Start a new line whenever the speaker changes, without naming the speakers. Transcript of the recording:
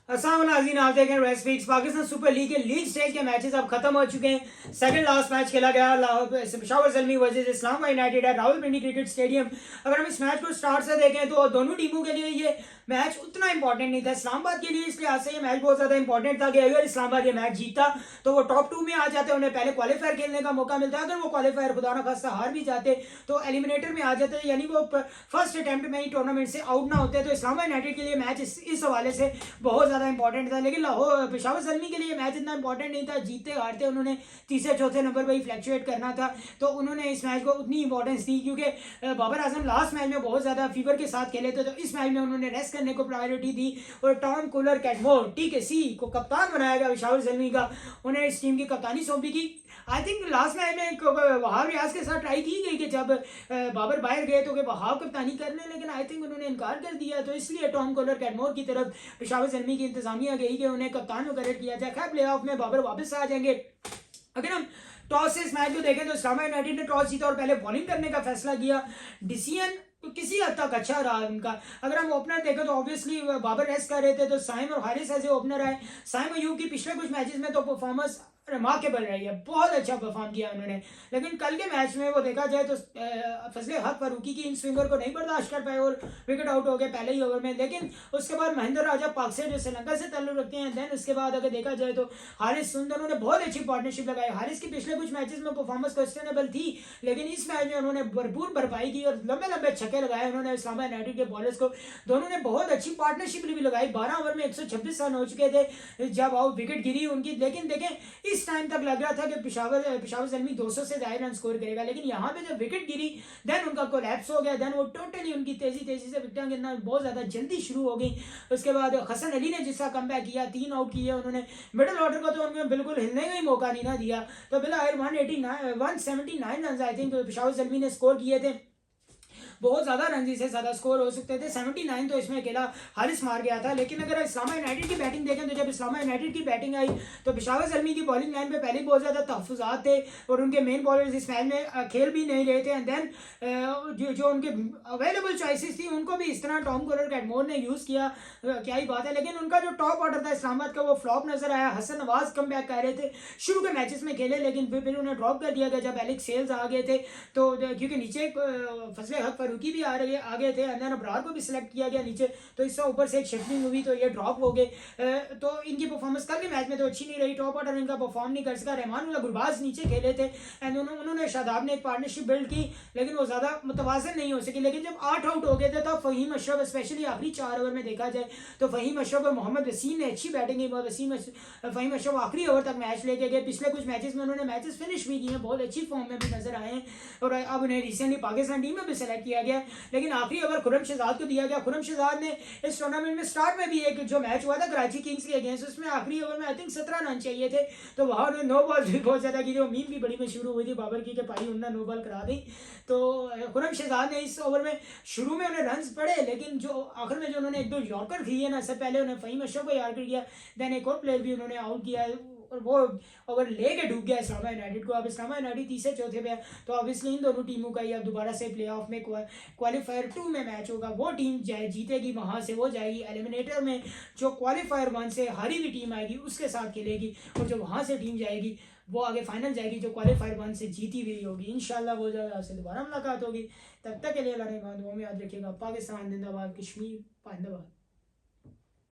अस्सलाम वालेकुम, आप देख रहे हैं rest weeks. Pakistan super league के लीग स्टेज के मैचेस अब खत्म हो चुके हैं। सेकंड लास्ट मैच खेला गया पेशावर ज़ल्मी वर्सेस इस्लामाबाद यूनाइटेड है रावलपिंडी क्रिकेट स्टेडियम। अगर हम इस मैच को स्टार्ट से देखें तो दोनों टीमों के लिए ये मैच उतना इंपॉर्टेंट नहीं था। इस्लामाबाद के लिए इस लिहाज से ये मैच बहुत ज़्यादा इंपॉर्टेंट था कि अगर इस्लामाबाद ये मैच जीता तो वो टॉप 2 में आ जाते, उन्हें पहले क्वालीफायर खेलने का मौका मिलता। अगर वो क्वालीफायर खुदा ना खास्ता हार भी जाते तो एलिमिनेटर में आ जाते, यानी वो फर्स्ट अटेम्प्ट में ही टूर्नामेंट से आउट ना होते। तो इस्लामाबाद यूनाइटेड के लिए मैच इस हवाले से बहुत ज़्यादा इंपॉर्टेंट था। लेकिन लाहौर पेशावर ज़ल्मी के लिए मैच इतना इंपॉर्टेंट नहीं था। जीते हारते उन्होंने तीसरे चौथे नंबर पर ही फ्लैक्चुएट करना था, तो उन्होंने इस मैच को उतनी इंपॉर्टेंस दी क्योंकि बाबर आजम लास्ट मैच में बहुत ज़्यादा फीवर के साथ खेले थे। तो इस मैच में उन्होंने रेस्ट करने को प्रायोरिटी दी और टॉम कूलर कैटमोर TKC को कप्तान बनाया गया पेशावर ज़ल्मी का। उन्हें इस टीम की कप्तानी सौंपी की। आई थिंक लास्ट मैच में वहाब रियाज के साथ ट्राई की गई कि जब बाबर बाहर गए तो कि वहाब कप्तानी करने, लेकिन आई थिंक उन्होंने इनकार कर दिया। तो इसलिए टॉम कॉलर कैटमोर की तरफ पेशावर ज़ल्मी की इंतजामिया गई कि उन्हें कप्तान मुकर्रर किया जाए। खैर प्ले ऑफ में बाबर वापस आ जाएंगे। अगर हम टॉस से इस मैच को देखें तो इस्लामाबाद यूनाइटेड ने टॉस जीता और पहले बॉलिंग करने का फैसला किया। डिसीजन तो किसी हद तक अच्छा रहा उनका। अगर हम ओपनर देखें तो ऑब्वियसली बाबर रेस्ट कर रहे थे, तो साइम और हारिस ऐसे ओपनर आए। साइम अयूब की पिछले कुछ मैचेस में तो परफॉर्मेंस रिमार्केबल रही है, बहुत अच्छा परफॉर्म किया उन्होंने। लेकिन कल के मैच में वो देखा जाए तो फजले हक फारूकी की इन स्विंगर को नहीं बर्दाश्त कर पाए और विकेट आउट हो गए पहले ही ओवर में। लेकिन उसके बाद महेंद्र राजा पाक से जो श्रीलंका से ताल्लुक रखते हैं, देन उसके बाद अगर देखा जाए तो हारिस सुंदर ने बहुत अच्छी पार्टनरशिप लगाई। हारिस की पिछले कुछ मैचेस में परफॉर्मेंस क्वेश्चनेबल थी, लेकिन इस मैच में उन्होंने भरपूर भरपाई की और लंबे लंबे छक्के लगाए उन्होंने इस्लामाबाद यूनाइटेड के बॉलर्स को। दोनों ने बहुत अच्छी पार्टनरशिप भी लगाई। 12 ओवर में 126 रन हो चुके थे जब आउट विकेट गिरी उनकी। लेकिन देखें इस टाइम तक लग रहा था कि पेशावर ज़ल्मी 200 से ज्यादा रन स्कोर करेगा, लेकिन यहाँ पे जब विकेट गिरी देन उनका कोलैप्स हो गया। देन वो टोटली उनकी तेजी से विकेट गिरना बहुत ज्यादा जल्दी शुरू हो गई। उसके बाद हसन अली ने जिसका कमबैक किया, 3 आउट किए उन्होंने। मिडिल ऑर्डर को तो उन्होंने बिल्कुल हिलने का ही मौका नहीं ना दिया। तो बिलाहिर 179 run I think Peshawar Zalmi ने स्कोर किए थे। बहुत ज़्यादा रन से ज़्यादा स्कोर हो सकते थे। 79 तो इसमें अकेला हारिस मार गया था। लेकिन अगर इस्लामाबाद यूनाइटेड की बैटिंग देखें तो जब इस्लामाबाद यूनाइटेड की बैटिंग आई तो पेशावर ज़ल्मी की बॉलिंग लाइन पे पहले बहुत ज़्यादा तहफ़्फ़ुज़ात थे और उनके मेन बॉलर्स इस मैच में खेल भी नहीं रहे थे। एंड देन जो उनके अवेलेबल चॉइसेस थी उनको भी इस तरह टॉम कॉलर कैटमोर ने यूज़ किया, क्या ही बात है। लेकिन उनका जो टॉप ऑर्डर था इस्लामाबाद का वो फ्लॉप नजर आया। हसन नवाज कम बैक कर रहे थे, शुरू के मैचेस में खेले, लेकिन फिर उन्हें ड्रॉप कर दिया गया जब एलेक्स सेल्स आ गए थे। तो क्योंकि नीचे फजले हक फारूकी भी आ रही है आगे थे, अंदर अब्रार को भी सिलेक्ट किया गया नीचे, तो इससे ऊपर से एक शिफ्टिंग हुई तो ये ड्रॉप हो गए। तो इनकी परफॉर्मेंस कल के मैच में तो अच्छी नहीं रही। टॉप ऑर्डर इनका परफॉर्म नहीं कर सका। रहमानुल्लाह गुरबाज नीचे खेले थे एंड उन्होंने शादाब ने एक पार्टनरशिप बिल्ड की, लेकिन वो ज्यादा मुतवाजन नहीं हो सकी। लेकिन जब 8 आउट हो गए थे तो फहीम अशरफ स्पेशली आखिरी 4 ओवर में देखा जाए तो फहीम अशरफ और मोहम्मद वसीम ने अच्छी बैटिंग की। फहीम अशरफ आखिरी ओवर तक मैच लेके गए। पिछले कुछ मैचेस में उन्होंने मैचेस फिनिश भी किए, बहुत अच्छी फॉर्म में भी नजर आए हैं और अब उन्हें रिसेंटली पाकिस्तान टीम में भी सेलेक्ट किया गया। लेकिन आखिरी ओवर खुरम शहजाद को दिया गया। खुरम शहजाद ने इस टूर्नामेंट में स्टार्ट में भी एक जो मैच हुआ था कराची किंग्स के अगेंस्ट, उसमें आखिरी ओवर में आई थिंक 17 रन चाहिए थे, तो वहां उन्होंने नो बॉल भी बहुत ज्यादा की थी। मीम भी बड़ी मशहूर हुई थी बाबर की कि भाई उन्होंने नो बॉल करा दी। तो खुरम शहजाद ने इस ओवर में शुरू में उन्हें रन पड़े, लेकिन जो आखिर में जो उन्होंने 1-2 यॉर्कर किए ना, इससे पहले उन्हें फहीम अशरफ को यॉर्कर किया, देन एक और प्लेयर भी उन्होंने आउट किया और वो ओवर लेके डूब गया इस्लामाबाद यूनाइटेड को। अब इस्लामाबाद यूनाइटेड तीसरे चौथे पे है, तो ऑब्वियसली इन दोनों टीमों का ही अब दोबारा से प्ले ऑफ में क्वालिफायर 2 में मैच होगा। वो टीम जीतेगी, वहां से वो जाएगी एलिमिनेटर में। जो क्वालिफायर 1 से हारी हुई टीम आएगी उसके साथ खेलेगी और जो वहां से टीम जाएगी वो आगे फाइनल जाएगी जो क्वालिफायर 1 से जीती हुई होगी। इंशाल्लाह वो जगह आपसे दोबारा मुलाकात होगी। तब तक के लिए अल्लाह ने दुआ में याद रखिएगा। पाकिस्तान जिंदाबाद, कश्मीर जिंदाबाद।